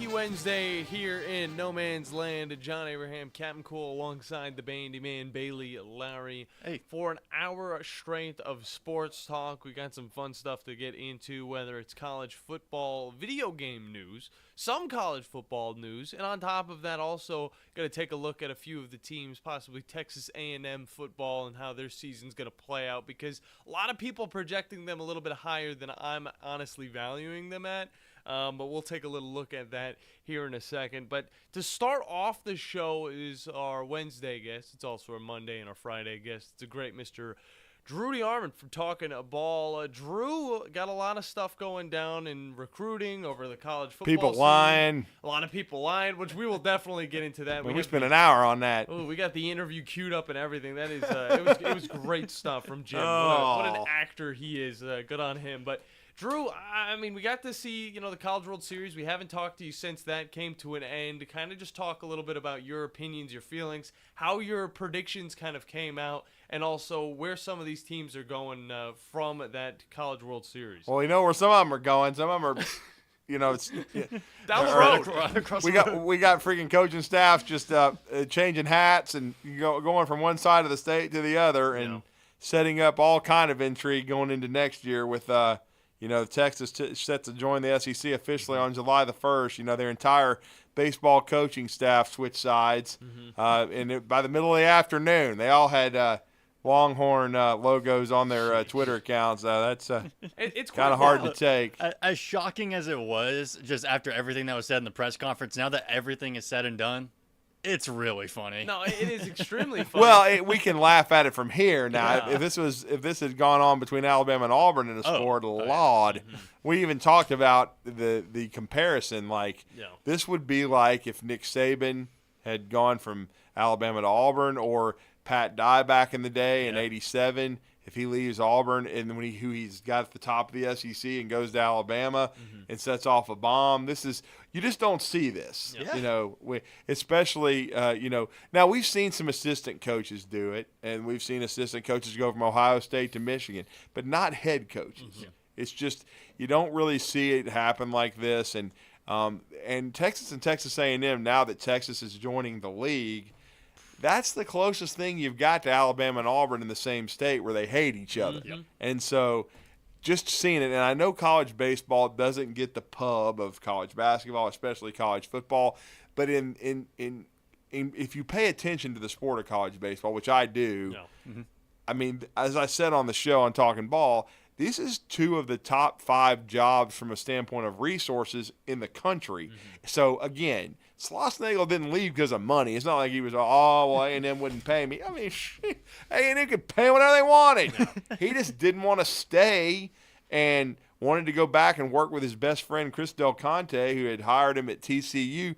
Wacky Wednesday here in No Man's Land. John Abraham, Captain Cool, alongside the Bandiman, Bailey, Lowery. Hey. For an hour straight of sports talk, we got some fun stuff to get into, whether it's college football, video game news, some college football news, and on top of that, also going to take a look at a few of the teams, possibly Texas A&M football and how their season's going to play out, because a lot of people projecting them a little bit higher than I'm honestly valuing them at. But we'll take a little look at that here in a second. But to start off the show is our Wednesday guest. It's also our Monday and our Friday guest. It's a great Mr. Drew DeArmond from Talking Ball. Drew got a lot of stuff going down in recruiting over the college football People season. lying. A lot of people lying, which we will definitely get into that. We spent an hour on that. Oh, we got the interview queued up and everything. That is, it was great stuff from Jim. What an actor he is. Good on him. But Drew, I mean, we got to see, the College World Series. We haven't talked to you since that came to an end. Kind of just talk a little bit about your opinions, your feelings, how your predictions kind of came out, and also where some of these teams are going from that College World Series. Well, where some of them are going. Some of them are, it's down the road. We got freaking coaching staffs just changing hats and going from one side of the state to the other and setting up all kind of intrigue going into next year with Texas set to join the SEC officially on July the 1st. Their entire baseball coaching staff switched sides. And by the middle of the afternoon, they all had Longhorn logos on their Twitter accounts. That's it's kind of hard to take. As shocking as it was, just after everything that was said in the press conference, now that everything is said and done, it's really funny. No, it is extremely funny. Well, we can laugh at it from here now. Yeah. If this had gone on between Alabama and Auburn in a sport, Lord, we even talked about the comparison. This would be like if Nick Saban had gone from Alabama to Auburn, or Pat Dye back in the day in '87. If he leaves Auburn and when he's got at the top of the SEC and goes to Alabama and sets off a bomb, you just don't see this. Especially now we've seen some assistant coaches do it, and we've seen assistant coaches go from Ohio State to Michigan, but not head coaches. It's just you don't really see it happen like this, and Texas and Texas A&M, now that Texas is joining the league, that's the closest thing you've got to Alabama and Auburn in the same state where they hate each other. And so just seeing it, and I know college baseball doesn't get the pub of college basketball, especially college football, but if you pay attention to the sport of college baseball, which I do, I mean, as I said on the show on Talking Ball, this is two of the top 5 jobs from a standpoint of resources in the country. So, again, Schlossnagle didn't leave because of money. It's not like he was, A&M wouldn't pay me. I mean, A&M could pay whatever they wanted. He just didn't want to stay and wanted to go back and work with his best friend, Chris Del Conte, who had hired him at TCU.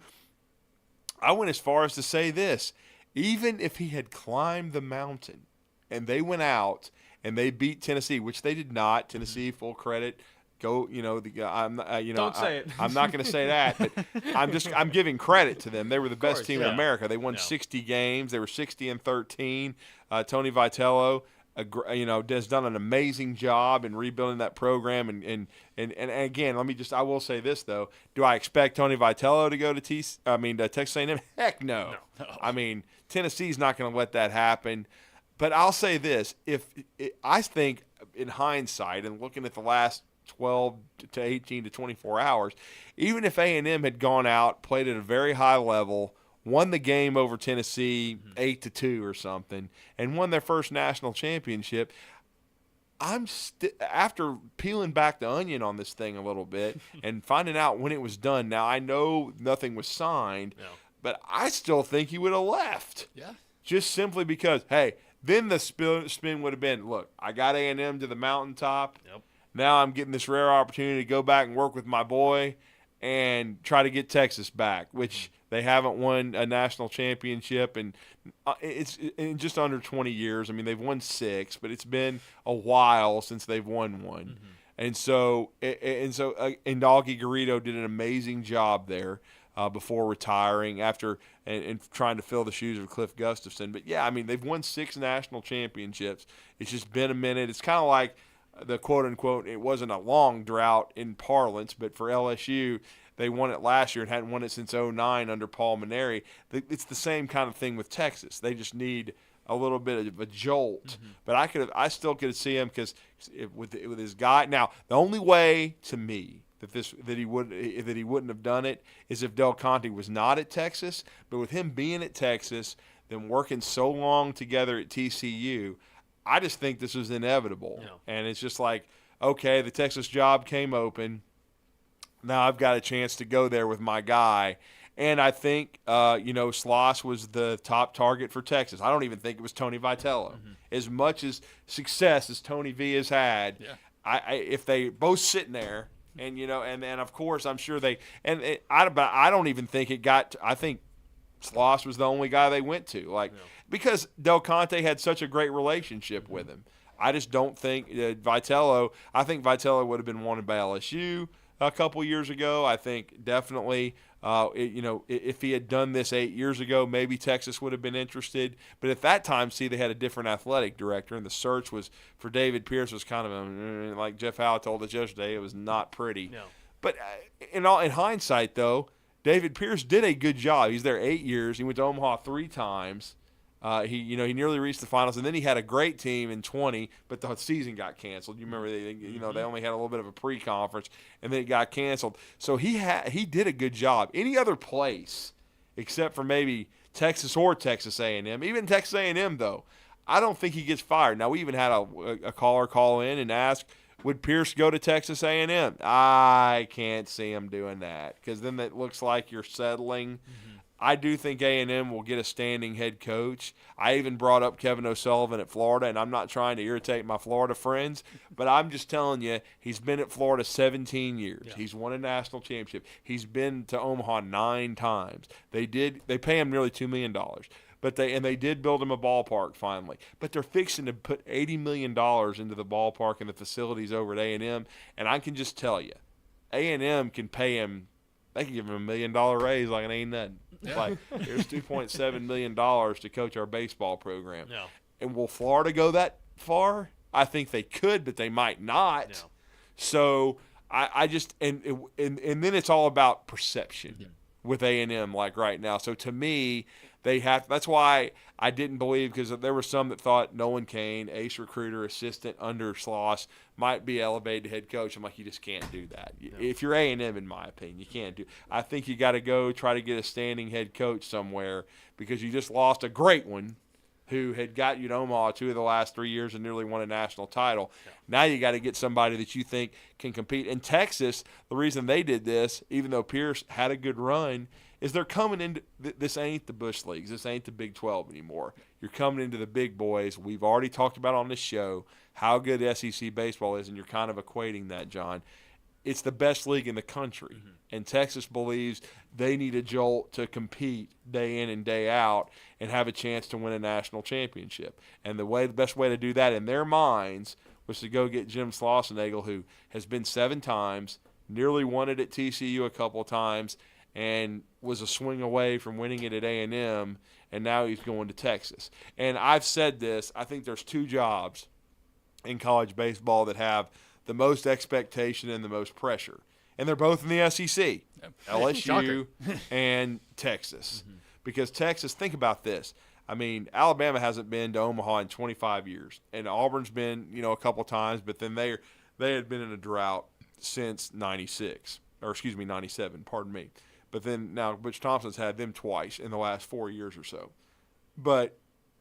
I went as far as to say this. Even if he had climbed the mountain and they went out and they beat Tennessee, which they did not. Tennessee, full credit. Don't say it. I'm not going to say that, but I'm giving credit to them. They were the best team in America. They won 60 games. They were 60-13. Tony Vitello, has done an amazing job in rebuilding that program. And again, I will say this though: do I expect Tony Vitello to go to Texas A&M? Heck no. I mean, Tennessee's not going to let that happen. But I'll say this: I think in hindsight and looking at the last 12 to 18 to 24 hours, even if A&M had gone out, played at a very high level, won the game over Tennessee 8-2 or something, and won their first national championship, after peeling back the onion on this thing a little bit and finding out when it was done. Now, I know nothing was signed, but I still think he would have left. Yeah. Just simply because, hey, then the spin would have been, look, I got A&M to the mountaintop. Yep. Now I'm getting this rare opportunity to go back and work with my boy and try to get Texas back, which they haven't won a national championship, and it's in just under 20 years. I mean, they've won 6, but it's been a while since they've won one. And so Indalki Garrido did an amazing job there before retiring after and trying to fill the shoes of Cliff Gustafson. But, yeah, I mean, they've won 6 national championships. It's just been a minute. It's kind of like the quote-unquote, it wasn't a long drought in parlance, but for LSU, They won it last year and hadn't won it since 2009 under Paul Mainieri. It's the same kind of thing with Texas. They just need a little bit of a jolt. Mm-hmm. But I still could see him because with his guy. Now, the only way to me that he wouldn't have done it is if Del Conte was not at Texas. But with him being at Texas, then working so long together at TCU, I just think this was inevitable. Yeah. And it's just like, okay, the Texas job came open. Now I've got a chance to go there with my guy. And I think, Sloss was the top target for Texas. I don't even think it was Tony Vitello. Mm-hmm. As much as success as Tony V has had, if they both sitting there, and and of course I'm sure but I don't even think it got. I think Sloss was the only guy they went to, because Del Conte had such a great relationship with him. I just don't think Vitello. I think Vitello would have been wanted by LSU a couple years ago. I think definitely. If he had done this 8 years ago, maybe Texas would have been interested. But at that time, they had a different athletic director, and the search was for David Pierce was kind of like Jeff Howe told us yesterday, it was not pretty. No. But in hindsight, though, David Pierce did a good job. He's there 8 years. He went to Omaha 3 times. He nearly reached the finals, and then he had a great team in 20, but the season got canceled. You remember they only had a little bit of a pre-conference, and then it got canceled. So he did a good job. Any other place except for maybe Texas or Texas A&M, even Texas A&M though, I don't think he gets fired. Now we even had a caller call in and ask, would Pierce go to Texas A&M? I can't see him doing that because then it looks like you're settling. Mm-hmm. I do think A&M will get a standing head coach. I even brought up Kevin O'Sullivan at Florida, and I'm not trying to irritate my Florida friends, but I'm just telling you, he's been at Florida 17 years. Yeah. He's won a national championship. He's been to Omaha 9 times. They pay him nearly $2 million. But they did build him a ballpark finally. But they're fixing to put $80 million into the ballpark and the facilities over at A&M, and I can just tell you, A&M can pay him. They can give him $1 million raise like it ain't nothing. Yeah. Like, here's $2.7 million to coach our baseball program. Yeah. And will Florida go that far? I think they could, but they might not. Yeah. So I just and then it's all about perception with A&M like right now. So to me, they have. That's why I didn't believe, because there were some that thought Nolan Kane, ace recruiter, assistant under Sloss, might be elevated to head coach. I'm like, you just can't do that. No. If you're A&M, in my opinion, you can't do. I think you got to go try to get a standing head coach somewhere, because you just lost a great one who had got you to Omaha 2 of the last 3 years and nearly won a national title. Yeah. Now you got to get somebody that you think can compete. In Texas, the reason they did this, even though Pierce had a good run, is they're coming into this ain't the Bush Leagues. This ain't the Big 12 anymore. You're coming into the big boys. We've already talked about on this show how good SEC baseball is, and you're kind of equating that, John. It's the best league in the country, and Texas believes they need a jolt to compete day in and day out and have a chance to win a national championship. And the best way to do that in their minds was to go get Jim Slossenagel, who has been 7 times, nearly won it at TCU a couple of times, and was a swing away from winning it at A&M, and now he's going to Texas. And I've said this, I think there's 2 jobs in college baseball that have the most expectation and the most pressure. And they're both in the SEC, LSU and Texas. Mm-hmm. Because Texas, think about this. I mean, Alabama hasn't been to Omaha in 25 years, and Auburn's been, a couple times, but then they had been in a drought since 97, pardon me. But then now Butch Thompson's had them twice in the last 4 years or so. But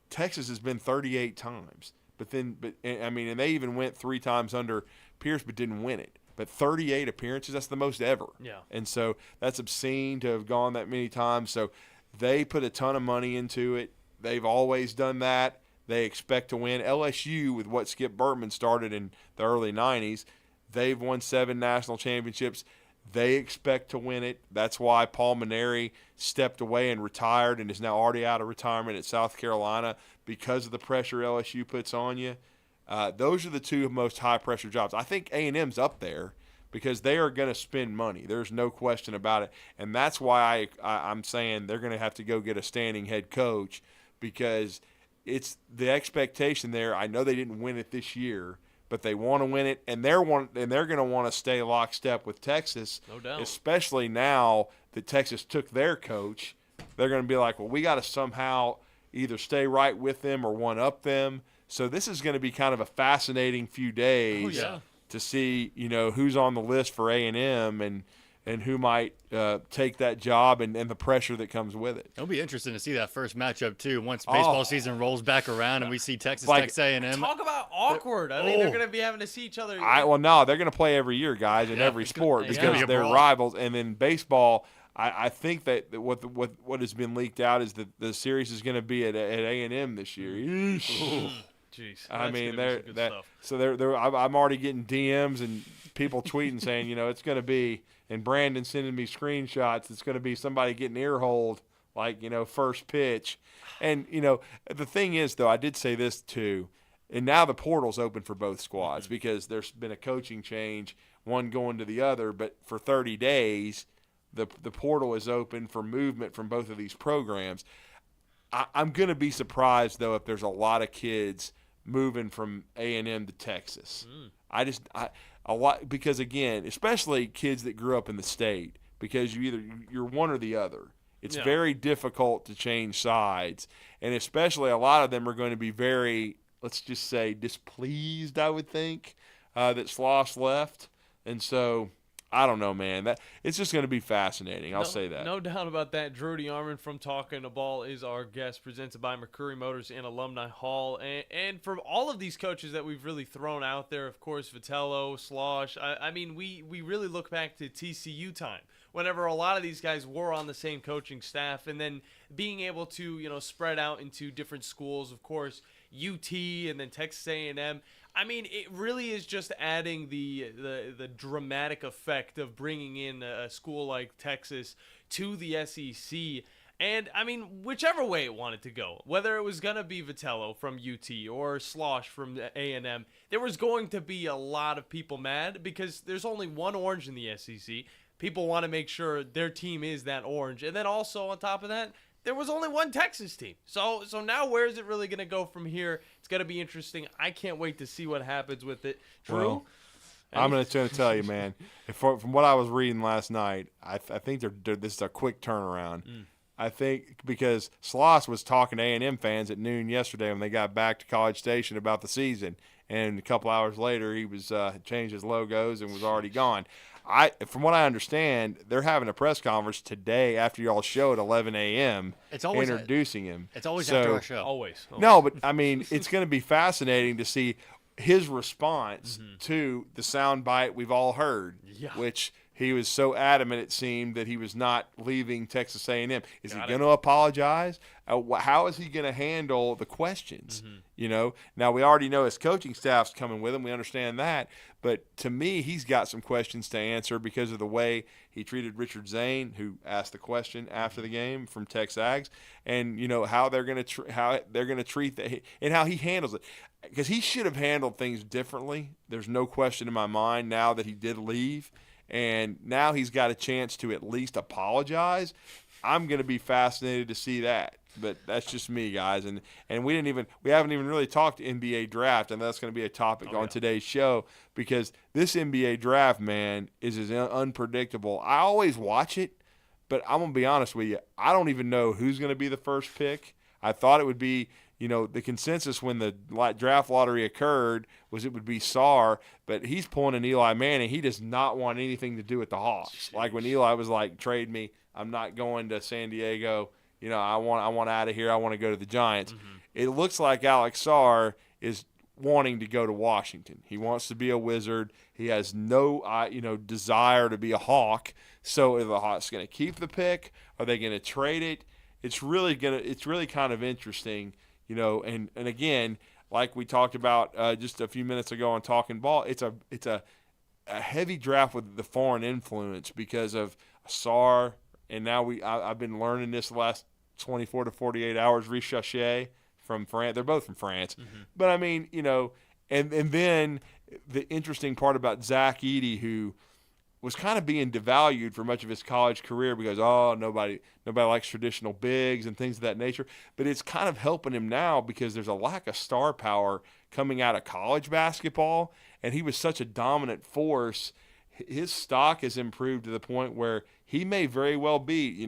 Texas has been 38 times. And they even went 3 times under Pierce but didn't win it. But 38 appearances, that's the most ever. Yeah. And so that's obscene to have gone that many times. So they put a ton of money into it. They've always done that. They expect to win. LSU, with what Skip Bertman started in the early 90s, they've won 7 national championships. They expect to win it. That's why Paul Mainieri stepped away and retired and is now already out of retirement at South Carolina, because of the pressure LSU puts on you. Those are the 2 most high-pressure jobs. I think A&M's up there because they are going to spend money. There's no question about it. And that's why I'm saying they're going to have to go get a standing head coach, because it's the expectation there. I know they didn't win it this year, but they want to win it, and they're going to want to stay lockstep with Texas. No doubt. Especially now that Texas took their coach, they're going to be like, well, we got to somehow either stay right with them or one up them. So this is going to be kind of a fascinating few days to see, who's on the list for A&M and who might take that job and the pressure that comes with it. It'll be interesting to see that first matchup, too, once baseball season rolls back around and we see Texas A&M. Talk about awkward. I mean, they're going to be having to see each other. No, they're going to play every year, guys, in every sport because they're rivals. And then baseball, I think that what has been leaked out is that the series is going to be at A&M this year. Jeez. I mean, I'm already getting DMs and people tweeting saying, it's going to be – and Brandon sending me screenshots. It's going to be somebody getting ear-holed, like, first pitch. And, the thing is, though, I did say this, too, and now the portal's open for both squads because there's been a coaching change, one going to the other. But for 30 days, the portal is open for movement from both of these programs. I'm going to be surprised, though, if there's a lot of kids moving from A&M to Texas. A lot, because again, especially kids that grew up in the state, because you're one or the other. It's very difficult to change sides, and especially a lot of them are going to be very, let's just say, displeased. I would think that Sloss left, and so I don't know, man. It's just going to be fascinating. I'll say that. No doubt about that. Drew DeArmond from Talking to Ball is our guest, presented by McCurry Motors and Alumni Hall. And from all of these coaches that we've really thrown out there, of course, Vitello, Slosh, I mean, we really look back to TCU time, whenever a lot of these guys were on the same coaching staff, and then being able to, spread out into different schools, of course, UT and then Texas A&M. I mean, it really is just adding the dramatic effect of bringing in a school like Texas to the SEC. And, I mean, whichever way it wanted to go, whether it was going to be Vitello from UT or Slosh from A&M, there was going to be a lot of people mad because there's only one orange in the SEC. People want to make sure their team is that orange. And then also on top of that, there was only one Texas team. So now where is it really going to go from here? It's going to be interesting. I can't wait to see what happens with it. Drew? Well, I'm going to tell you, man, from what I was reading last night, I think this is a quick turnaround. I think because Sloss was talking to A&M fans at noon yesterday when they got back to College Station about the season, and a couple hours later he was changed his logos and was already gone. From what I understand, they're having a press conference today after y'all show at 11 a.m. It's always introducing him. It's always after our show. Always. No, but I mean, it's going to be fascinating to see his response to the soundbite we've all heard, which he was so adamant it seemed that he was not leaving Texas A&M. Is he going to apologize? How is he going to handle the questions? Now we already know his coaching staff's coming with him. We understand that. But to me, he's got some questions to answer because of the way he treated Richard Zane, who asked the question after the game from Texags, and how they're going to treat that and how he handles it. Because he should have handled things differently. There's no question in my mind now that he did leave. And now he's got a chance to at least apologize. I'm going to be fascinated to see that. But that's just me, guys. And we haven't even really talked NBA draft, and that's going to be a topic on today's show because this NBA draft, man, is as unpredictable. I always watch it, but I'm going to be honest with you. I don't even know who's going to be the first pick. I thought it would be the consensus when the draft lottery occurred was it would be Sarr, but he's pulling an Eli Manning. He does not want anything to do with the Hawks. Like when Eli was like, trade me, I'm not going to San Diego. I want out of here. I want to go to the Giants. It looks like Alex Sarr is wanting to go to Washington. He wants to be a Wizard. He has no desire to be a Hawk. So are the Hawks going to keep the pick? Are they going to trade it? It's really kind of interesting. And again, like we talked about just a few minutes ago on Talking Ball, it's a heavy draft with the foreign influence because of Sarr, and now I've been learning this the last 24 to 48 hours. Richache from France, they're both from France, but I mean, and then the interesting part about Zach Edey, who was kind of being devalued for much of his college career because nobody likes traditional bigs and things of that nature. But it's kind of helping him now because there's a lack of star power coming out of college basketball, and he was such a dominant force. His stock has improved to the point where he may very well be,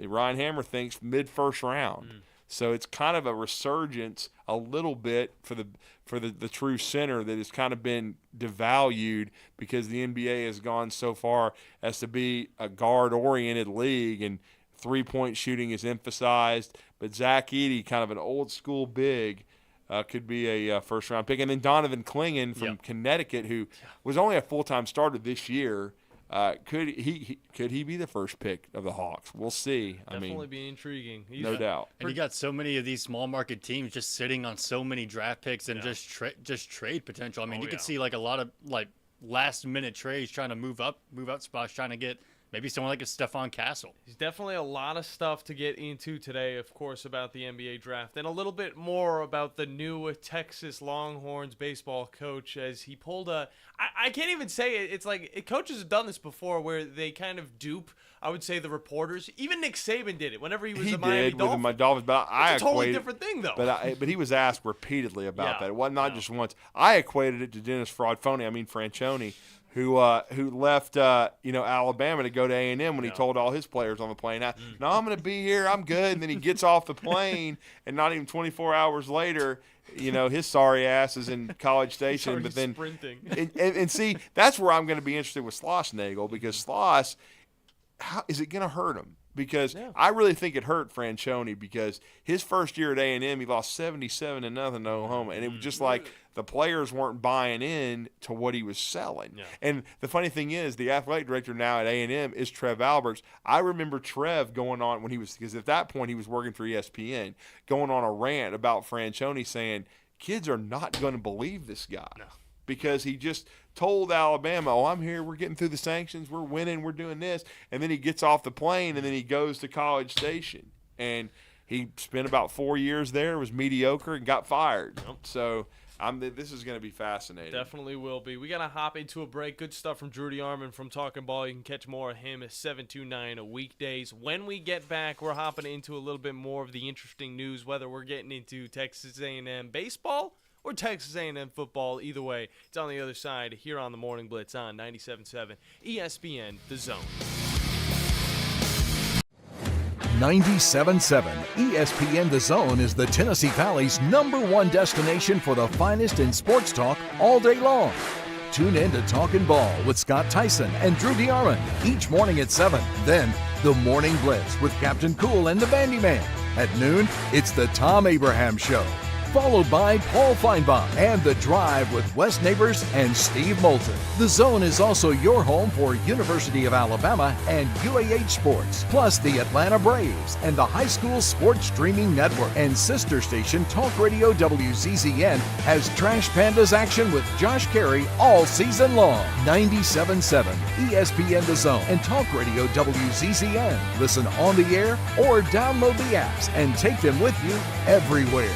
Ryan Hammer thinks mid-first round. So it's kind of a resurgence a little bit for the true center that has kind of been devalued because the NBA has gone so far as to be a guard-oriented league and three-point shooting is emphasized. But Zach Edey, kind of an old-school big, could be a first-round pick. And then Donovan Clingan from Connecticut, who was only a full-time starter this year. Could he be the first pick of the Hawks? We'll see. Definitely be intriguing. No doubt. And you got so many of these small market teams just sitting on so many draft picks and just trade potential. I mean, you could see like a lot of like last minute trades trying to move up spots, trying to get maybe someone like a Stephon Castle. There's definitely a lot of stuff to get into today, of course, about the NBA draft, and a little bit more about the new Texas Longhorns baseball coach as he pulled I can't even say it. It's like coaches have done this before where they kind of dupe, I would say, the reporters. Even Nick Saban did it whenever he was a Miami Dolphin. With the Dolphins, but it's a totally different thing, though. But he was asked repeatedly about that. It was not just once. I equated it to Dennis Franchione, who left Alabama to go to A&M when he told all his players on the plane, "No, I'm going to be here. I'm good." And then he gets off the plane, and not even 24 hours later, his sorry ass is in College Station. But then sprinting. And see, that's where I'm going to be interested with Schlossnagle, because Schloss, how is it going to hurt him? Because I really think it hurt Franchione, because his first year at A&M, he lost 77-0 to Oklahoma, and it was just like the players weren't buying in to what he was selling. Yeah. And the funny thing is, the athletic director now at A&M is Trev Alberts. I remember Trev going on because at that point he was working for ESPN, going on a rant about Franchione saying, kids are not going to believe this guy. No. Because he just told Alabama, "Oh, I'm here. We're getting through the sanctions. We're winning. We're doing this." And then he gets off the plane, and then he goes to College Station. And he spent about 4 years there, was mediocre, and got fired. Yep. So this is going to be fascinating. Definitely will be. We got to hop into a break. Good stuff from Drew DeArmond from Talking Ball. You can catch more of him at 729 weekdays. When we get back, we're hopping into a little bit more of the interesting news, whether we're getting into Texas A&M baseball or Texas A&M football. Either way, it's on the other side here on the Morning Blitz on 97.7 ESPN, The Zone. 97.7 ESPN The Zone is the Tennessee Valley's #1 destination for the finest in sports talk all day long. Tune in to Talkin' Ball with Scott Tyson and Drew DeArmond each morning at 7. Then, the Morning Blitz with Captain Cool and the Bandiman. At noon, it's the Tom Abraham Show, followed by Paul Feinbaum and The Drive with Wes Neighbors and Steve Moulton. The Zone is also your home for University of Alabama and UAH sports, plus the Atlanta Braves and the High School Sports Streaming Network. And sister station Talk Radio WZZN has Trash Pandas action with Josh Carey all season long. 97.7 ESPN The Zone and Talk Radio WZZN. Listen on the air or download the apps and take them with you everywhere.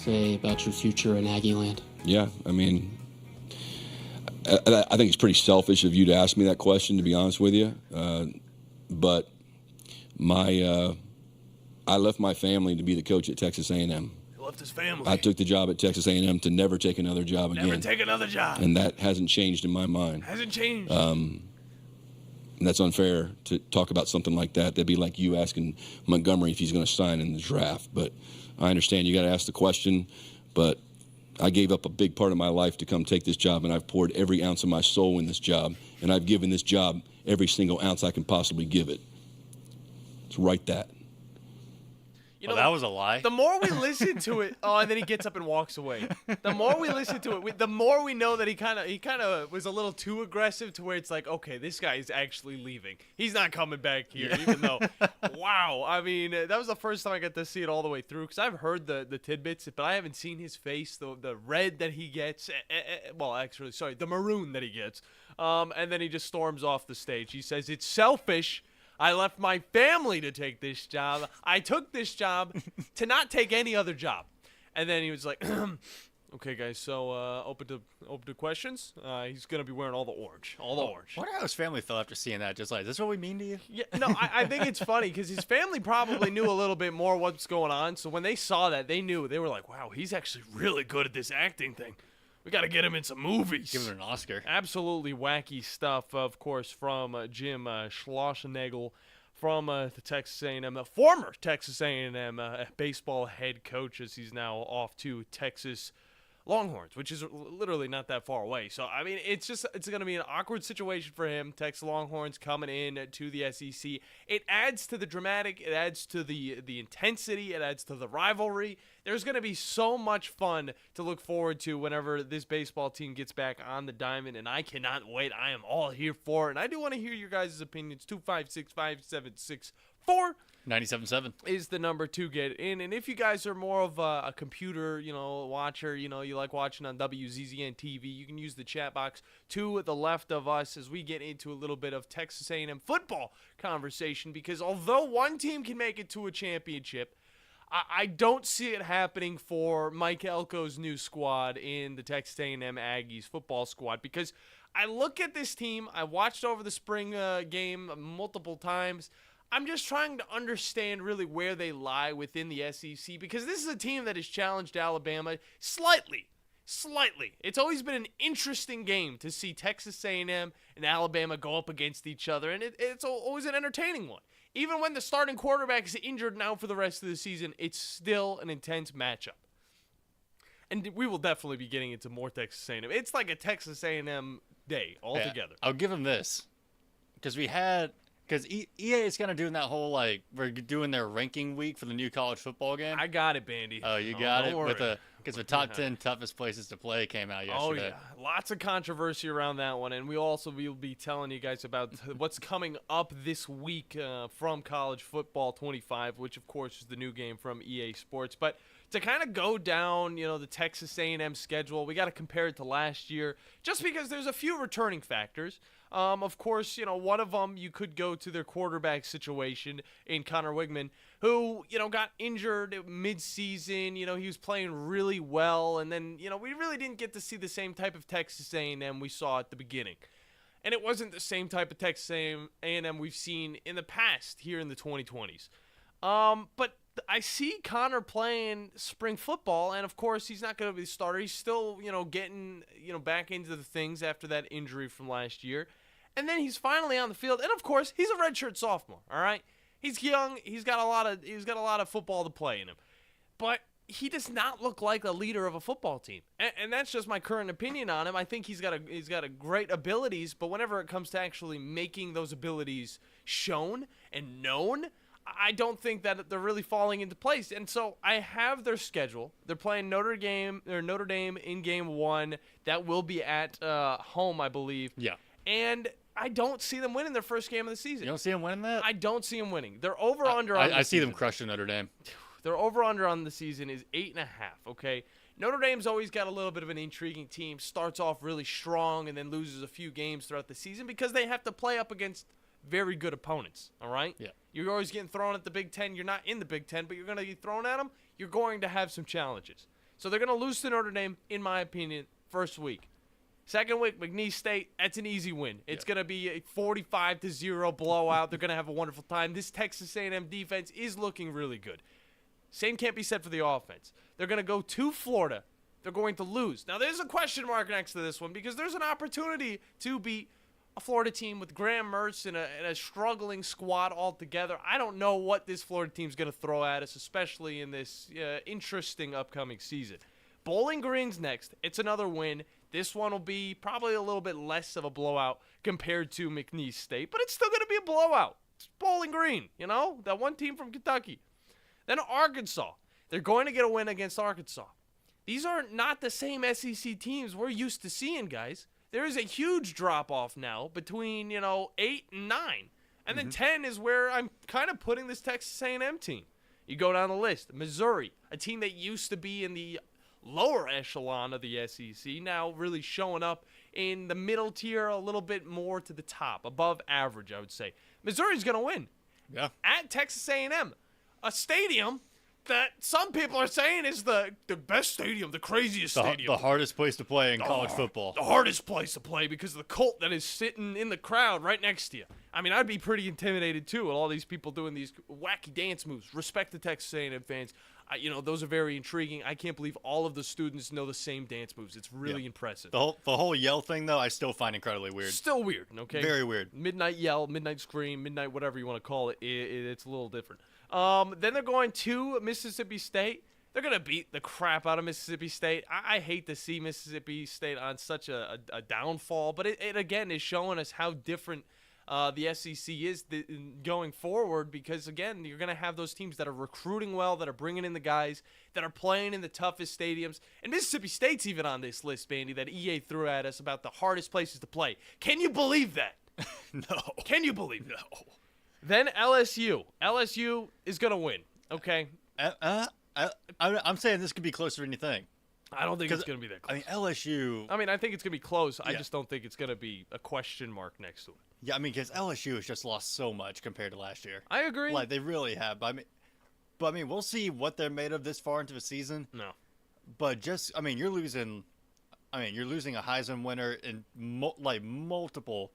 say about your future in Aggie Land? Yeah, I mean, I think it's pretty selfish of you to ask me that question, to be honest with you. But I left my family to be the coach at Texas A&M. He left his family. I took the job at Texas A&M to never take another job again. Never take another job. And that hasn't changed in my mind. Hasn't changed. And that's unfair to talk about something like that. That'd be like you asking Montgomery if he's going to sign in the draft. But I understand you got to ask the question. But I gave up a big part of my life to come take this job, and I've poured every ounce of my soul in this job, and I've given this job every single ounce I can possibly give it. Let's write that. You know, that was a lie. The more we listen to it, and then he gets up and walks away. The more we listen to it, the more we know that he kind of was a little too aggressive to where it's like, okay, this guy is actually leaving. He's not coming back here, even though, wow. I mean, that was the first time I got to see it all the way through because I've heard the tidbits, but I haven't seen his face, the red that he gets. Well, actually, sorry, the maroon that he gets. And then he just storms off the stage. He says, it's selfish. I left my family to take this job. I took this job to not take any other job. And then he was like, okay, guys, so open to questions. He's going to be wearing all the orange. All the orange. I wonder how his family felt after seeing that. Just like, is this what we mean to you? Yeah, no, I think it's funny because his family probably knew a little bit more what's going on. So when they saw that, they knew. They were like, wow, he's actually really good at this acting thing. We got to get him in some movies. Give him an Oscar. Absolutely wacky stuff, of course, from Jim Schlossnagel from the Texas A&M, the former Texas A&M baseball head coach, as he's now off to Texas Longhorns, which is literally not that far away. So, I mean, it's going to be an awkward situation for him. Texas Longhorns coming in to the SEC. It adds to the dramatic. It adds to the intensity. It adds to the rivalry. There's going to be so much fun to look forward to whenever this baseball team gets back on the diamond, and I cannot wait. I am all here for it, and I do want to hear your guys' opinions. 256-5764. 97.7 is the number to get in. And if you guys are more of a computer, watcher, you like watching on WZZN TV, you can use the chat box to the left of us as we get into a little bit of Texas A&M football conversation, because although one team can make it to a championship, I don't see it happening for Mike Elko's new squad in the Texas A&M Aggies football squad, because I look at this team, I watched over the spring game multiple times. I'm just trying to understand really where they lie within the SEC, because this is a team that has challenged Alabama slightly. It's always been an interesting game to see Texas A&M and Alabama go up against each other, and it's always an entertaining one. Even when the starting quarterback is injured now for the rest of the season, it's still an intense matchup. And we will definitely be getting into more Texas A&M. It's like a Texas A&M day altogether. I'll give them this. Because EA is kind of doing that whole, like, we're doing their ranking week for the new college football game. I got it, Bandy. Oh, you got it? Because the top 10 toughest places to play came out yesterday. Oh, yeah. Lots of controversy around that one. And we also will be telling you guys about what's coming up this week from College Football 25, which, of course, is the new game from EA Sports. But to kind of go down, the Texas A&M schedule, we got to compare it to last year just because there's a few returning factors. Of course, one of them, you could go to their quarterback situation in Connor Wigman, who, got injured mid-season. He was playing really well. And then, we really didn't get to see the same type of Texas A&M we saw at the beginning. And it wasn't the same type of Texas A&M we've seen in the past here in the 2020s. But I see Connor playing spring football, and of course he's not going to be the starter. He's still, getting, back into the things after that injury from last year. And then he's finally on the field, and of course he's a redshirt sophomore. All right, he's young. He's got a lot of football to play in him, but he does not look like a leader of a football team. And that's just my current opinion on him. I think he's got a great abilities, but whenever it comes to actually making those abilities shown and known, I don't think that they're really falling into place. And so I have their schedule. They're playing Notre Dame in game 1. That will be at home, I believe. Yeah. And I don't see them winning their first game of the season. You don't see them winning that? I don't see them winning. They're over-under on the season. I see them crushing Notre Dame. Their over-under on the season is 8.5, okay? Notre Dame's always got a little bit of an intriguing team. Starts off really strong and then loses a few games throughout the season because they have to play up against very good opponents, all right? Yeah. You're always getting thrown at the Big Ten. You're not in the Big Ten, but you're going to get thrown at them. You're going to have some challenges. So they're going to lose to Notre Dame, in my opinion, first week. Second week, McNeese State, that's an easy win. It's going to be a 45-0 blowout. They're going to have a wonderful time. This Texas A&M defense is looking really good. Same can't be said for the offense. They're going to go to Florida. They're going to lose. Now, there's a question mark next to this one because there's an opportunity to beat a Florida team with Graham Mertz and a struggling squad altogether. I don't know what this Florida team's going to throw at us, especially in this interesting upcoming season. Bowling Green's next. It's another win. This one will be probably a little bit less of a blowout compared to McNeese State, but it's still going to be a blowout. It's Bowling Green, that one team from Kentucky. Then Arkansas. They're going to get a win against Arkansas. These are not the same SEC teams we're used to seeing, guys. There is a huge drop-off now between, 8 and 9. And then 10 is where I'm kind of putting this Texas A&M team. You go down the list. Missouri, a team that used to be in the lower echelon of the SEC, now really showing up in the middle tier, a little bit more to the top, above average, I would say. Missouri's going to win. Yeah. At Texas A&M, a stadium that some people are saying is the best stadium, the craziest stadium. The hardest place to play in college football. The hardest place to play because of the cult that is sitting in the crowd right next to you. I mean, I'd be pretty intimidated, too, with all these people doing these wacky dance moves. Respect the Texas A&M fans. Those are very intriguing. I can't believe all of the students know the same dance moves. It's really impressive. The whole yell thing, though, I still find incredibly weird. Still weird, okay? Very weird. Midnight yell, midnight scream, midnight whatever you want to call it. It's a little different. Then they're going to Mississippi State. They're going to beat the crap out of Mississippi State. I hate to see Mississippi State on such a downfall, but it again is showing us how different the SEC is going forward because, again, you're going to have those teams that are recruiting well, that are bringing in the guys, that are playing in the toughest stadiums. And Mississippi State's even on this list, Bandy, that EA threw at us about the hardest places to play. Can you believe that? No. Can you believe that? No. Then LSU. LSU is going to win, okay? I'm saying this could be closer than you think. I don't think it's going to be that close. LSU... I think it's going to be close. Yeah. I just don't think it's going to be a question mark next to it. Yeah, because LSU has just lost so much compared to last year. I agree. Like, they really have. But we'll see what they're made of this far into the season. No. But you're losing a Heisman winner in multiple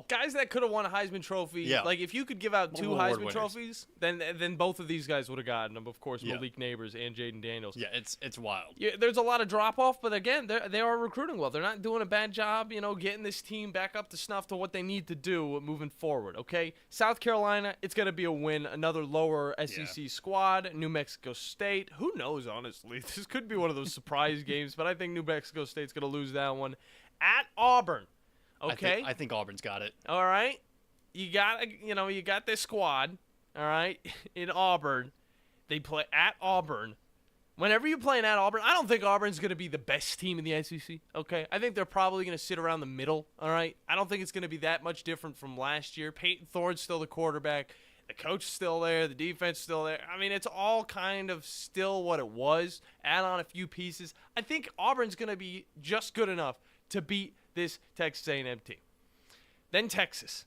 guys that could have won a Heisman Trophy. Yeah. Like, if you could give out two Heisman trophies, then both of these guys would have gotten them. Of course, Malik Neighbors and Jaden Daniels. Yeah, it's wild. Yeah, there's a lot of drop-off, but again, they are recruiting well. They're not doing a bad job, getting this team back up to snuff to what they need to do moving forward, okay? South Carolina, it's going to be a win. Another lower SEC squad. New Mexico State. Who knows, honestly? This could be one of those surprise games, but I think New Mexico State's going to lose that one. At Auburn. Okay. I think Auburn's got it. All right. You got this squad, all right, in Auburn. They play at Auburn. Whenever you're playing at Auburn, I don't think Auburn's going to be the best team in the SEC, okay? I think they're probably going to sit around the middle, all right? I don't think it's going to be that much different from last year. Peyton Thorne's still the quarterback. The coach is still there. The defense is still there. It's all kind of still what it was. Add on a few pieces. I think Auburn's going to be just good enough to beat this Texas A&M team. Then Texas.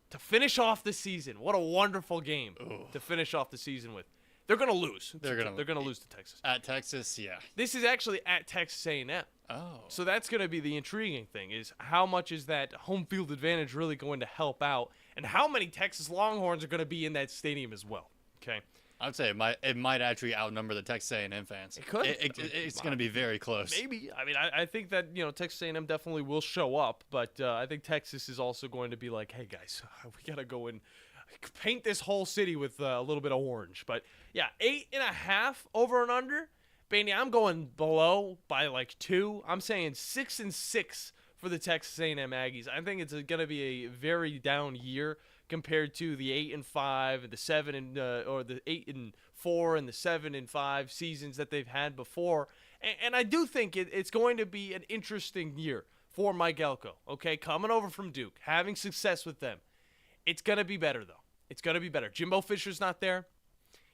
To finish off the season. What a wonderful game to finish off the season with. They're going to lose. They're going to lose to Texas. At Texas, yeah. This is actually at Texas A&M. Oh. So that's going to be the intriguing thing is how much is that home field advantage really going to help out and how many Texas Longhorns are going to be in that stadium as well. Okay. I would say it might actually outnumber the Texas A&M fans. It could. It's going to be very close. Maybe. I think that Texas A&M definitely will show up, but I think Texas is also going to be like, hey guys, we got to go and paint this whole city with a little bit of orange. But yeah, 8.5 over and under. Bandy, I'm going below by like 2. I'm saying 6-6 for the Texas A&M Aggies. I think it's going to be a very down year compared to the 8-5 and the 7 or the 8-4 and the 7-5 seasons that they've had before. And I do think it's going to be an interesting year for Mike Elko. Okay, coming over from Duke, having success with them. It's going to be better though. It's going to be better. Jimbo Fisher's not there.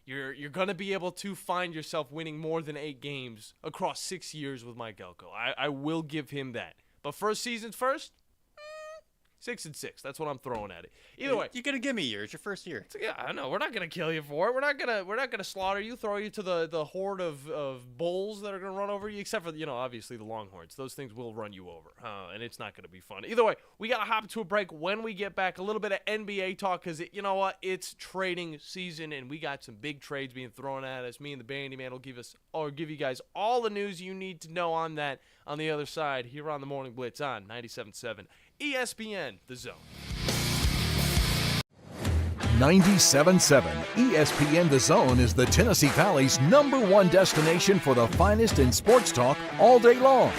You're going to be able to find yourself winning more than 8 games across 6 years with Mike Elko. I will give him that. But first season's first. 6-6. That's what I'm throwing at it. Either way, you're gonna give me a year. It's your first year. Yeah, I know. We're not gonna kill you for it. We're not gonna slaughter you, throw you to the horde of bulls that are gonna run over you. Except for obviously the Longhorns. Those things will run you over, and it's not gonna be fun. Either way, we gotta hop to a break. When we get back, a little bit of NBA talk because you know what? It's trading season, and we got some big trades being thrown at us. Me and the Bandiman will give you guys all the news you need to know on that on the other side here on the Morning Blitz on 97.7 ESPN The Zone. 97.7 ESPN The Zone is the Tennessee Valley's #1 destination for the finest in sports talk all day long.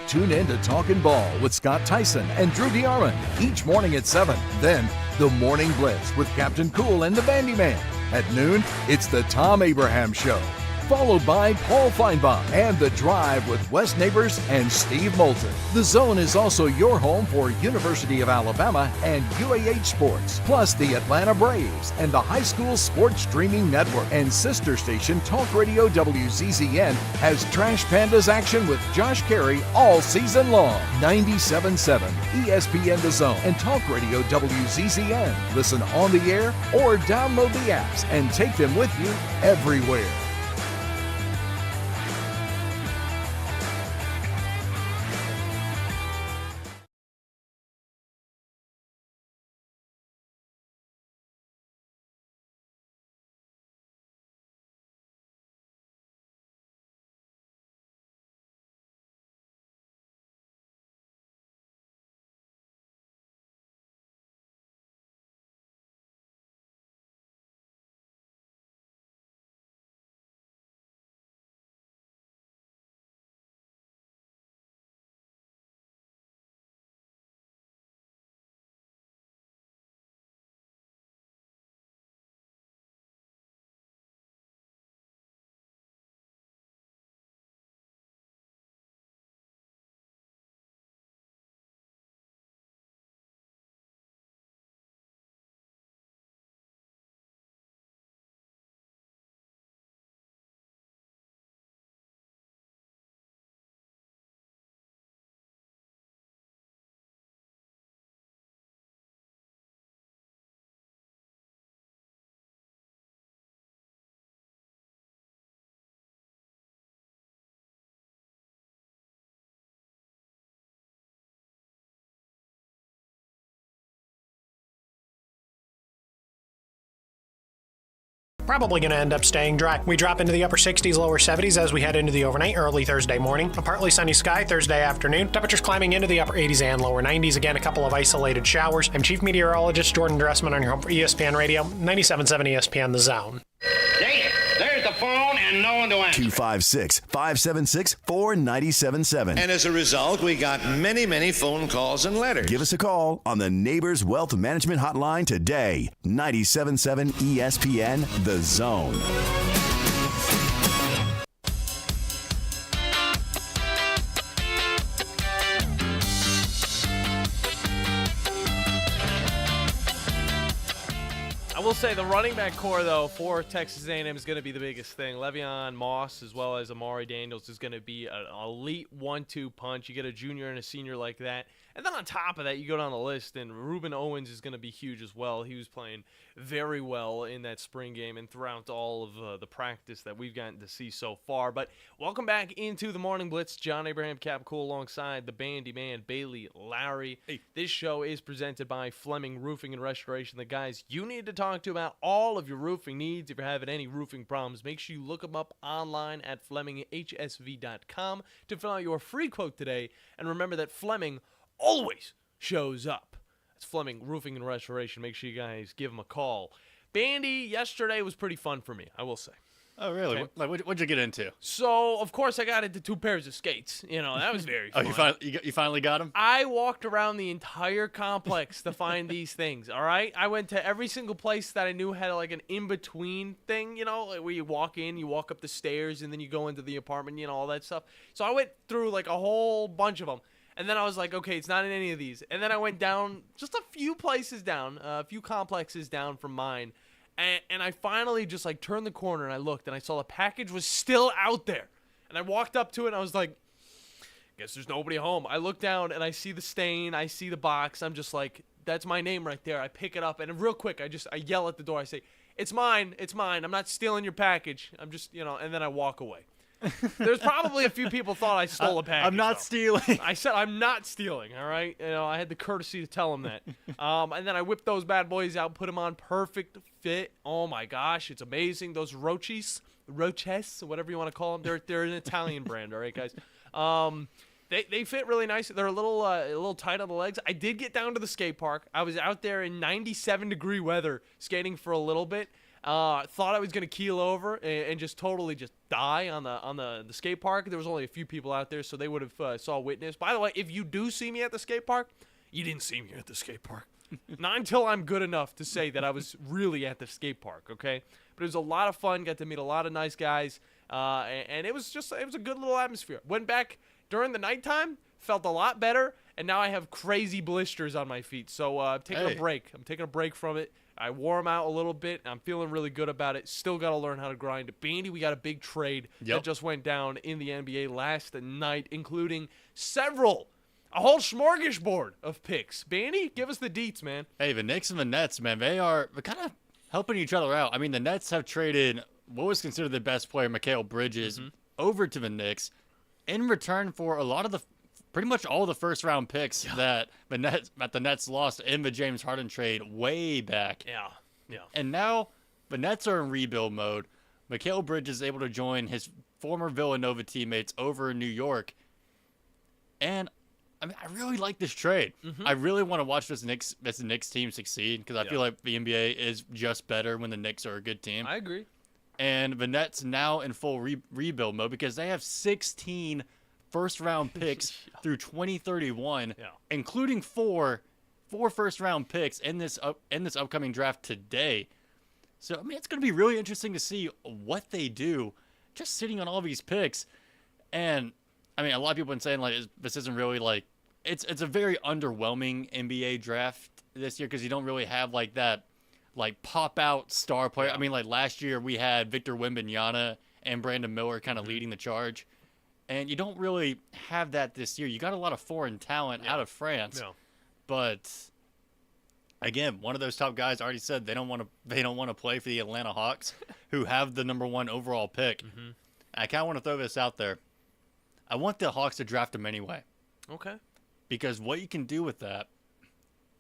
Tune in to Talkin' Ball with Scott Tyson and Drew DeArmond each morning at 7. Then, the Morning Blitz with Captain Cool and the Bandiman. At noon, it's the Tom Abraham Show, followed by Paul Feinbaum and The Drive with Wes Neighbors and Steve Moulton. The Zone is also your home for University of Alabama and UAH sports, plus the Atlanta Braves and the High School Sports Streaming Network. And sister station Talk Radio WZZN has Trash Pandas action with Josh Carey all season long. 97.7 ESPN The Zone and Talk Radio WZZN. Listen on the air or download the apps and take them with you everywhere. Probably going to end up staying dry. We drop into the upper 60s, lower 70s as we head into the overnight, early Thursday morning. A partly sunny sky Thursday afternoon. Temperatures climbing into the upper 80s and lower 90s. Again, a couple of isolated showers. I'm Chief Meteorologist Jordan Dressman on your home for ESPN Radio, 97.7 ESPN The Zone. Hey, there's the phone and no one to answer. 256-576-4977. And as a result, we got many, many phone calls and letters. Give us a call on the Neighbors Wealth Management Hotline today. 97.7 ESPN The Zone. I will say the running back core, though, for Texas A&M is going to be the biggest thing. Le'Veon Moss as well as Amari Daniels is going to be an elite 1-2 punch. You get a junior and a senior like that. And then on top of that, you go down the list, and Reuben Owens is going to be huge as well. He was playing very well in that spring game and throughout all of the practice that we've gotten to see so far. But welcome back into the Morning Blitz. John Abraham, Cap Cool, alongside the Bandiman, Bailey Lowery. Hey. This show is presented by Fleming Roofing and Restoration, the guys you need to talk to about all of your roofing needs. If you're having any roofing problems, make sure you look them up online at FlemingHSV.com to fill out your free quote today. And remember that Fleming always shows up. It's Fleming Roofing and Restoration. Make sure you guys give them a call. Bandy, yesterday was pretty fun for me, I will say. Oh, really? Okay. What'd you get into? So, of course, I got into 2 pairs of skates. You know, that was very fun. You finally got them? I walked around the entire complex to find these things, all right? I went to every single place that I knew had like an in-between thing, you know, like where you walk in, you walk up the stairs, and then you go into the apartment, you know, all that stuff. So I went through like a whole bunch of them. And then I was like, okay, it's not in any of these. And then I went down just a few places down, a few complexes down from mine. And I finally just like turned the corner and I looked and I saw the package was still out there. And I walked up to it and I was like, guess there's nobody home. I look down and I see the stain. I see the box. I'm just like, that's my name right there. I pick it up and real quick, I yell at the door. I say, it's mine. It's mine. I'm not stealing your package. I'm just, and then I walk away. There's probably a few people thought I stole a package. I'm not stealing. I said I'm not stealing, all right? I had the courtesy to tell him that. And then I whipped those bad boys out, put them on perfect fit. Oh, my gosh, it's amazing. Those Roches, whatever you want to call them, they're an Italian brand, all right, guys? They fit really nice. They're a little tight on the legs. I did get down to the skate park. I was out there in 97-degree weather skating for a little bit. Thought I was going to keel over and just totally just die on the skate park. There was only a few people out there, so they would have saw witness. By the way, if you do see me at the skate park, you didn't see me at the skate park. Not until I'm good enough to say that I was really at the skate park, okay? But it was a lot of fun. Got to meet a lot of nice guys, and it was a good little atmosphere. Went back during the nighttime, felt a lot better, and now I have crazy blisters on my feet. So I'm taking a break. I'm taking a break from it. I wore them out a little bit. I'm feeling really good about it. Still got to learn how to grind. Bandy, we got a big trade that just went down in the NBA last night, including a whole smorgasbord of picks. Bandy, give us the deets, man. Hey, the Knicks and the Nets, man, they're kind of helping each other out. I mean, the Nets have traded what was considered the best player, Mikal Bridges, over to the Knicks in return for a lot of pretty much all the first-round picks that the Nets lost in the James Harden trade way back. Yeah. And now the Nets are in rebuild mode. Mikal Bridges is able to join his former Villanova teammates over in New York. And I mean, I really like this trade. I really want to watch this Knicks team succeed because I feel like the NBA is just better when the Knicks are a good team. I agree. And the Nets now in full rebuild mode because they have 16 first-round picks through 2031, including four first-round picks in this upcoming draft today. So, I mean, it's going to be really interesting to see what they do just sitting on all these picks. And, I mean, a lot of people have been saying, like, this isn't really, like, it's a very underwhelming NBA draft this year because you don't really have, like, that, like, pop-out star player. I mean, like, last year we had Victor Wembanyama and Brandon Miller kind of leading the charge. And you don't really have that this year. You got a lot of foreign talent out of France. Yeah. But again, one of those top guys already said they don't want to play for the Atlanta Hawks, who have the number 1 overall pick. I kind of want to throw this out there. I want the Hawks to draft him anyway. Okay. Because what you can do with that,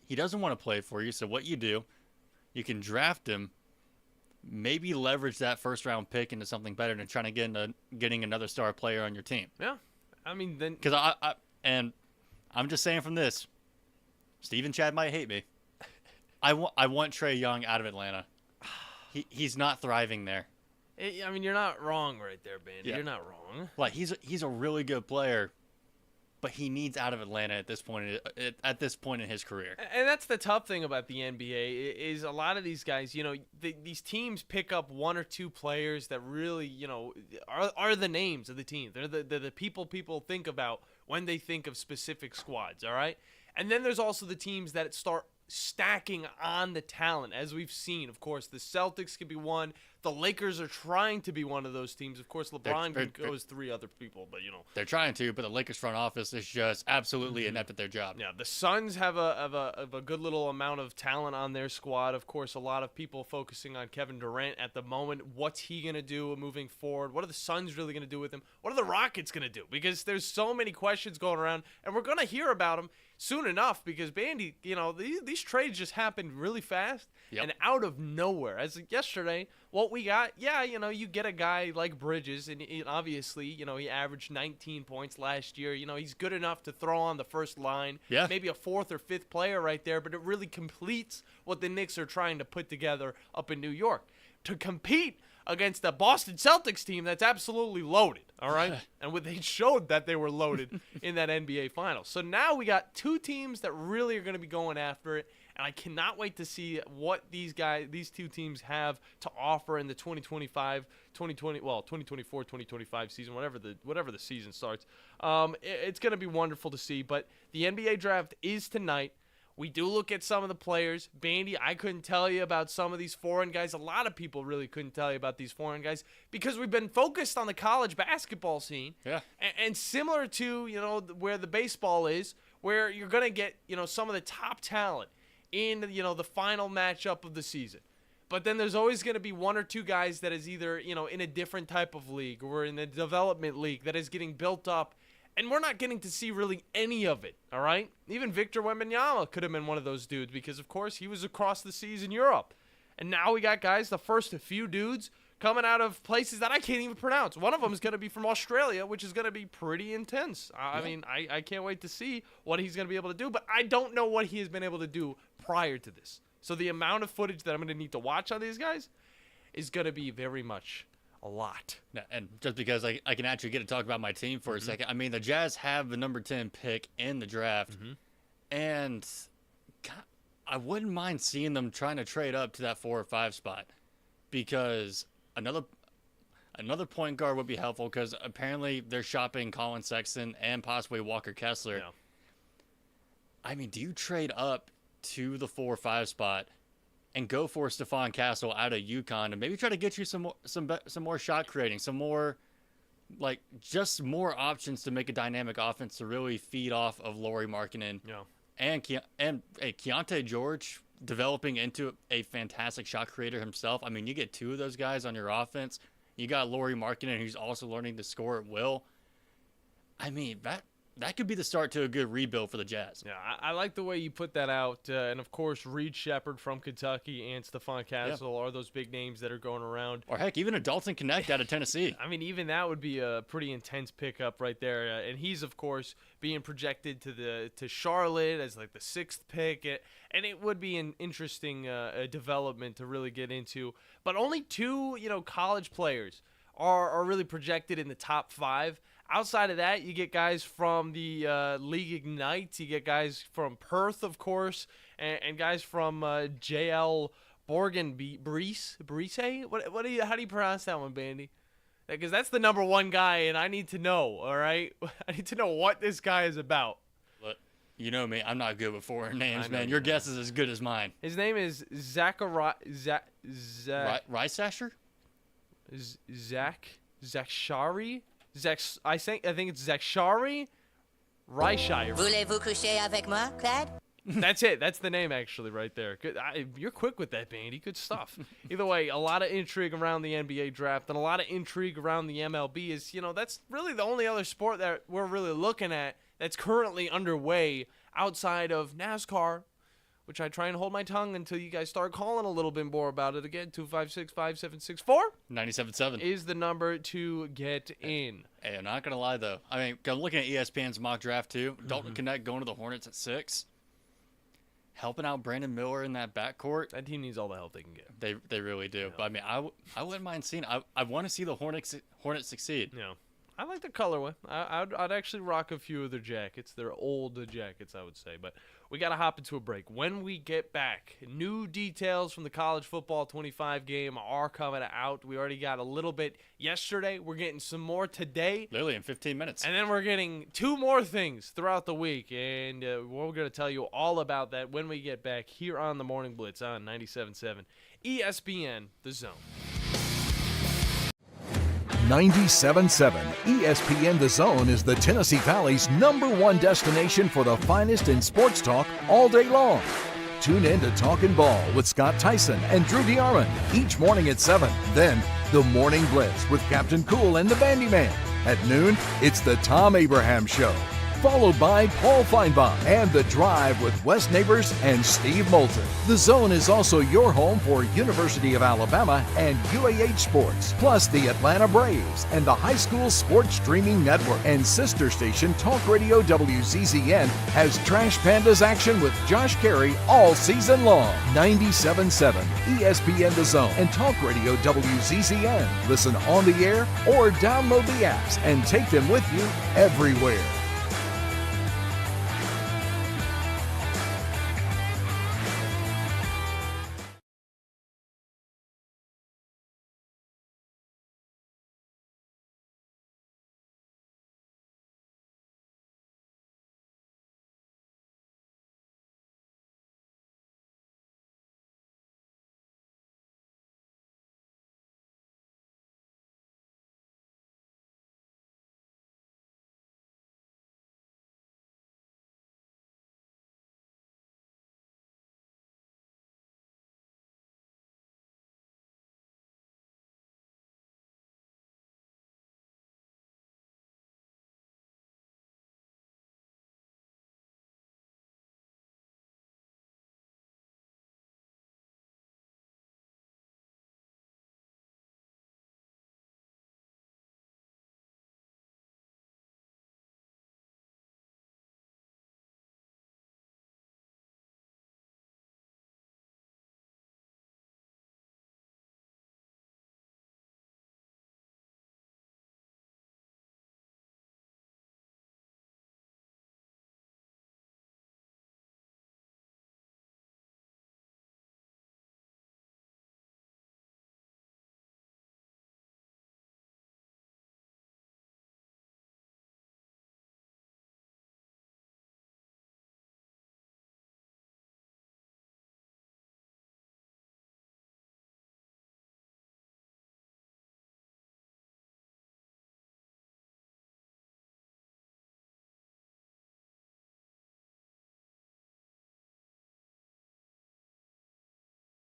he doesn't want to play for you. So what you do, you can draft him. Maybe leverage that first-round pick into something better than trying to getting another star player on your team. Yeah, I mean, then because I'm just saying from this, Steve and Chad might hate me. I want Trae Young out of Atlanta. He's not thriving there. I mean, you're not wrong right there, Bandy. Yeah. You're not wrong. Like he's a really good player, but he needs out of Atlanta at this point in his career. And that's the tough thing about the NBA is a lot of these guys, these teams pick up 1 or 2 players that really, are the names of the team. They're the people think about when they think of specific squads, all right? And then there's also the teams that start stacking on the talent, as we've seen. Of course, the Celtics could be one. The Lakers are trying to be one of those teams. Of course, LeBron can go as 3 other people, but they're trying to. But the Lakers front office is just absolutely inept at their job. Yeah, the Suns have a good little amount of talent on their squad. Of course, a lot of people focusing on Kevin Durant at the moment. What's he gonna do moving forward? What are the Suns really gonna do with him? What are the Rockets gonna do? Because there's so many questions going around, and we're gonna hear about them soon enough. Because Bandy, these trades just happened really fast and out of nowhere. As of yesterday, what we got, you get a guy like Bridges, and obviously, he averaged 19 points last year. He's good enough to throw on the first line. Yeah. Maybe a 4th or 5th player right there, but it really completes what the Knicks are trying to put together up in New York to compete against the Boston Celtics team that's absolutely loaded, all right? And they showed that they were loaded in that NBA Finals. So now we got 2 teams that really are going to be going after it, and I cannot wait to see what these 2 teams have to offer in the 2024-2025 season, whatever the season starts. It's going to be wonderful to see, but the NBA draft is tonight. We do look at some of the players. Bandy, I couldn't tell you about some of these foreign guys. A lot of people really couldn't tell you about these foreign guys because we've been focused on the college basketball scene. Yeah. And similar to, where the baseball is, where you're going to get, some of the top talent in, the final matchup of the season. But then there's always going to be one or two guys that is either, in a different type of league or in a development league that is getting built up. And we're not getting to see really any of it, all right? Even Victor Wembanyama could have been one of those dudes because, of course, he was across the seas in Europe. And now we got guys, the first few dudes, coming out of places that I can't even pronounce. One of them is going to be from Australia, which is going to be pretty intense. I mean, I can't wait to see what he's going to be able to do, but I don't know what he has been able to do prior to this. So the amount of footage that I'm going to need to watch on these guys is going to be very much a lot. Yeah, and just because I can actually get to talk about my team for a second, I mean, the Jazz have the number 10 pick in the draft, and God, I wouldn't mind seeing them trying to trade up to that 4 or 5 spot because another point guard would be helpful because apparently they're shopping Colin Sexton and possibly Walker Kessler. Yeah. I mean, do you trade up to the 4 or 5 spot and go for Stephon Castle out of UConn and maybe try to get you some more shot creating, some more, like, just more options to make a dynamic offense to really feed off of Lauri Markkanen and Keontae George developing into a fantastic shot creator himself. I mean, you get 2 of those guys on your offense. You got Lauri Markkanen, who's also learning to score at will. I mean, that could be the start to a good rebuild for the Jazz. Yeah, I like the way you put that out. And, of course, Reed Shepherd from Kentucky and Stephon Castle are those big names that are going around. Or, heck, even a Dalton Connect out of Tennessee. I mean, even that would be a pretty intense pickup right there. And he's, of course, being projected to Charlotte as, like, the 6th pick. And it would be an interesting development to really get into. But only 2, college players are really projected in the top 5. Outside of that, you get guys from the League Ignite. You get guys from Perth, of course, and guys from JL Borgen Brise. How do you pronounce that one, Bandy? Because that's the number 1 guy, and I need to know. All right, I need to know what this guy is about. Look, you know me, I'm not good with foreign names, man. Your guess is as good as mine. His name is Rysasher? Zakshari. I think it's Zakshari Raishire. Voulez-vous coucher avec moi, Clad? That's it. That's the name, actually, right there. Good. You're quick with that, Bandy. Good stuff. Either way, a lot of intrigue around the NBA draft and a lot of intrigue around the MLB is, that's really the only other sport that we're really looking at that's currently underway outside of NASCAR, which I try and hold my tongue until you guys start calling a little bit more about it again. 256-5764 97.7 is the number to get in. Hey, I'm not going to lie, though. I mean, I'm looking at ESPN's mock draft, too. Dalton Connect going to the Hornets at 6. Helping out Brandon Miller in that backcourt. That team needs all the help they can get. They really do. Yeah. But, I mean, I wouldn't mind seeing I want to see the Hornets succeed. Yeah. I like the colorway. I'd actually rock a few of their jackets. Their old jackets, I would say. But we got to hop into a break. When we get back, new details from the college football 25 game are coming out. We already got a little bit yesterday. We're getting some more today. Literally in 15 minutes. And then we're getting 2 more things throughout the week. And we're going to tell you all about that when we get back here on the Morning Blitz on 97.7 ESPN The Zone. 97.7 ESPN The Zone is the Tennessee Valley's #1 destination for the finest in sports talk all day long. Tune in to Talkin' Ball with Scott Tyson and Drew DeArmond each morning at 7. Then, the Morning Blitz with Captain Cool and the Bandiman. At noon, it's the Tom Abraham Show, followed by Paul Feinbaum and The Drive with Wes Neighbors and Steve Moulton. The Zone is also your home for University of Alabama and UAH sports, plus the Atlanta Braves and the High School Sports Streaming Network. And sister station Talk Radio WZZN has Trash Pandas action with Josh Carey all season long. 97.7 ESPN The Zone and Talk Radio WZZN. Listen on the air or download the apps and take them with you everywhere.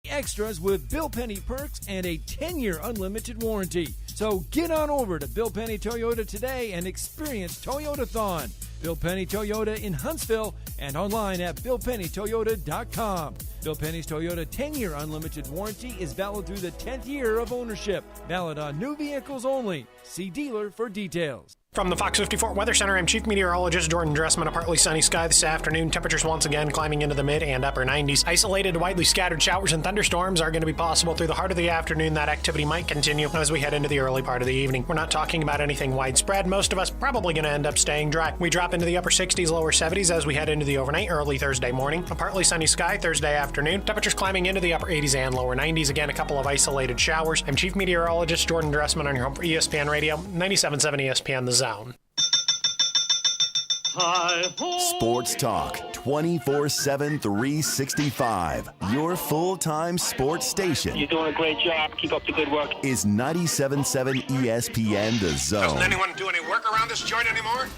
extras with Bill Penny perks and a 10-year unlimited warranty. So get on over to Bill Penny Toyota today and experience Toyotathon. Bill Penny Toyota in Huntsville and online at BillPennyToyota.com. Bill Penny's Toyota 10-year unlimited warranty is valid through the 10th year of ownership. Valid on new vehicles only. See dealer for details. From the Fox 54 Weather Center, I'm Chief Meteorologist Jordan Dressman. A partly sunny sky this afternoon. Temperatures once again climbing into the mid and upper 90s. Isolated, widely scattered showers and thunderstorms are going to be possible through the heart of the afternoon. That activity might continue as we head into the early part of the evening. We're not talking about anything widespread. Most of us probably going to end up staying dry. We drop into the upper 60s, lower 70s as we head into the overnight, early Thursday morning. A partly sunny sky Thursday afternoon. Temperatures climbing into the upper 80s and lower 90s. Again, a couple of isolated showers. I'm Chief Meteorologist Jordan Dressman on your home for ESPN Radio, 97.7 ESPN The Zone. Sports Talk 24/7 365. Your full-time sports station. You're doing a great job. Keep up the good work. Is 97.7 ESPN The Zone. Doesn't anyone do any work around this joint anymore?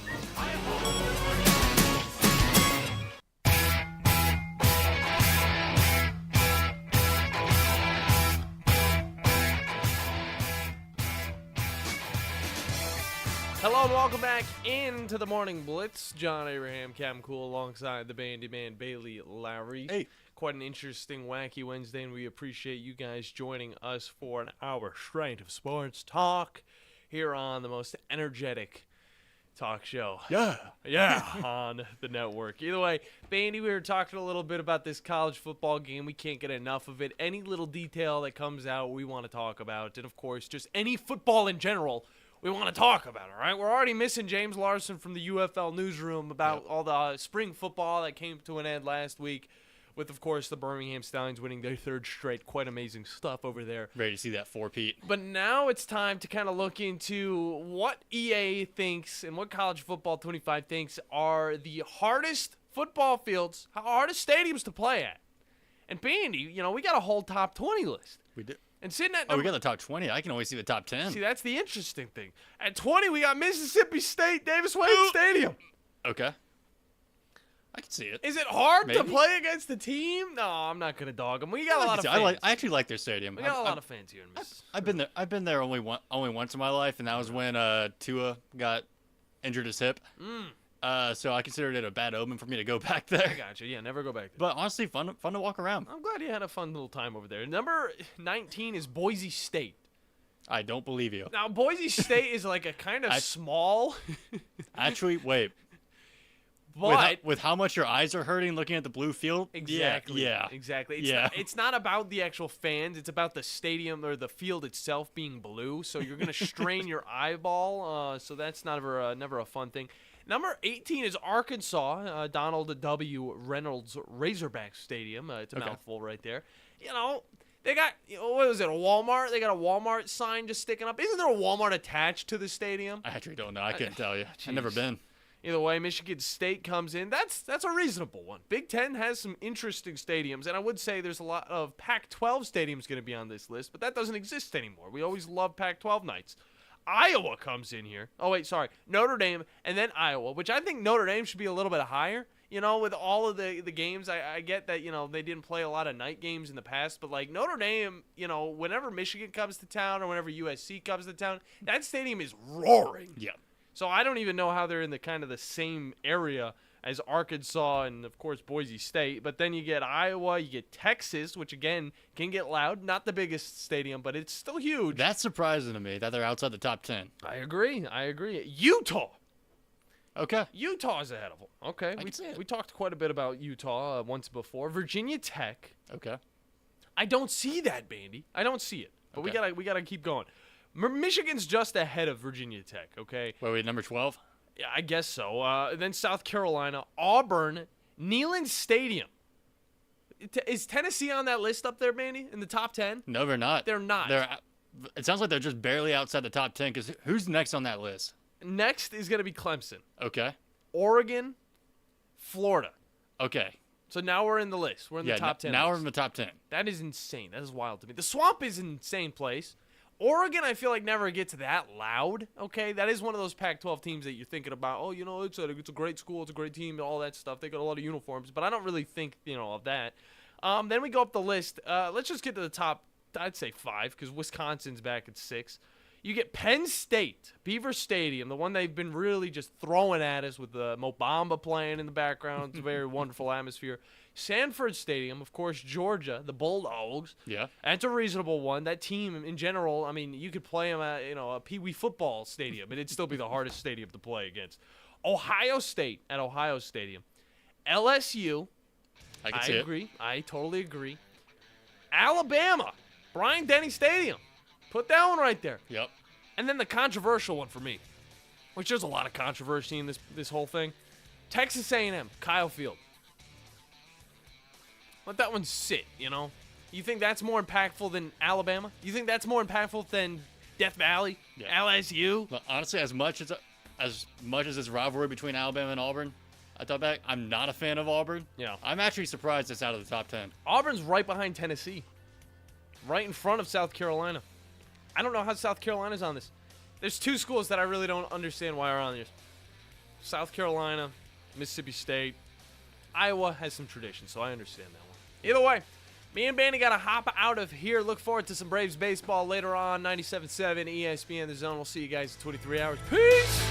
Hello and welcome back into the Morning Blitz. John Abraham, Cam Cool, alongside the Bandiman, Bailey Lowery. Hey. Quite an interesting, wacky Wednesday, and we appreciate you guys joining us for an hour straight of sports talk here on the most energetic talk show. Yeah, on the network. Either way, Bandy, we were talking a little bit about this college football game. We can't get enough of it. Any little detail that comes out, we want to talk about. And, of course, just any football in general, we want to talk about, all right? We're already missing James Larson from the UFL newsroom about all the spring football that came to an end last week with, of course, the Birmingham Stallions winning their third straight. Quite amazing stuff over there. Ready to see that four-peat. But now it's time to kind of look into what EA thinks and what College Football 25 thinks are the hardest football fields, hardest stadiums to play at. And, Bandy, you know, we got a whole top 20 list. We do. And sitting at we got the top 20. I can always see the top 10. See, that's the interesting thing. At 20, we got Mississippi State Davis-Wade Stadium. Okay. I can see it. Is it hard to play against the team? No, I'm not going to dog them. We got a lot of fans. I actually like their stadium. We got a lot of fans here in Mississippi. I've been there only once in my life, and that was when Tua got injured his hip. So I considered it a bad omen for me to go back there. I got you. Yeah, never go back there. But honestly, fun to walk around. I'm glad you had a fun little time over there. Number 19 is Boise State. I don't believe you. Now, Boise State is like a kind of small. Actually, wait. But with how much your eyes are hurting looking at the blue field? Exactly. Yeah. Exactly. It's not about the actual fans. It's about the stadium or the field itself being blue. So you're going to strain your eyeball. So that's never a fun thing. Number 18 is Arkansas, Donald W. Reynolds Razorback Stadium. It's a mouthful right there. You know, they got, what was it, a Walmart? They got a Walmart sign just sticking up. Isn't there a Walmart attached to the stadium? I actually don't know. I couldn't tell you. I've never been. Either way, Michigan State comes in. That's a reasonable one. Big Ten has some interesting stadiums, and I would say there's a lot of Pac-12 stadiums going to be on this list, but that doesn't exist anymore. We always love Pac-12 nights. Iowa comes in here. Oh, wait, sorry. Notre Dame and then Iowa, which I think Notre Dame should be a little bit higher. You know, with all of the games, I get that, you know, they didn't play a lot of night games in the past, but, like, Notre Dame, you know, whenever Michigan comes to town or whenever USC comes to town, that stadium is roaring. Yeah. So I don't even know how they're in the kind of the same area as Arkansas and, of course, Boise State. But then you get Iowa, you get Texas, which, again, can get loud. Not the biggest stadium, but it's still huge. That's surprising to me that they're outside the top 10. I agree. Utah. Okay. Utah's ahead of them. Okay. We talked quite a bit about Utah once before. Virginia Tech. Okay. I don't see that, Bandy. I don't see it. But we gotta keep going. Michigan's just ahead of Virginia Tech, okay? Wait, number 12? Yeah, I guess so. Then South Carolina, Auburn, Neyland Stadium. Is Tennessee on that list up there, Manny, in the top 10? No, they're not. They're not. It sounds like they're just barely outside the top 10, because who's next on that list? Next is going to be Clemson. Okay. Oregon, Florida. Okay. So now we're in the list. We're in the top 10. Now we're in the top 10. That is insane. That is wild to me. The Swamp is an insane place. Oregon, I feel like, never gets that loud, okay? That is one of those Pac-12 teams that you're thinking about, oh, you know, it's a great school, it's a great team, all that stuff. They got a lot of uniforms, but I don't really think, you know, of that. Then we go up the list. Let's just get to the top, I'd say 5, because Wisconsin's back at 6. You get Penn State, Beaver Stadium, the one they've been really just throwing at us with Mo Bamba playing in the background. It's a very wonderful atmosphere. Sanford Stadium, of course, Georgia, the Bulldogs. Yeah. That's a reasonable one. That team, in general, I mean, you could play them at a Pee Wee football stadium, but it'd still be the hardest stadium to play against. Ohio State at Ohio Stadium. LSU. I agree. I totally agree. Alabama, Bryant-Denny Stadium. Put that one right there. Yep. And then the controversial one for me, which there's a lot of controversy in this whole thing. Texas A&M, Kyle Field. Let that one sit, You think that's more impactful than Alabama? You think that's more impactful than Death Valley, LSU? But honestly, as much as this rivalry between Alabama and Auburn, I'm not a fan of Auburn. Yeah. I'm actually surprised it's out of the top 10. Auburn's right behind Tennessee. Right in front of South Carolina. I don't know how South Carolina's on this. There's 2 schools that I really don't understand why are on this. South Carolina, Mississippi State. Iowa has some tradition, so I understand that one. Either way, me and Bandy got to hop out of here. Look forward to some Braves baseball later on. 97.7 ESPN The Zone. We'll see you guys in 23 hours. Peace!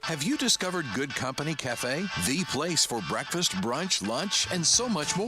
Have you discovered Good Company Cafe? The place for breakfast, brunch, lunch, and so much more.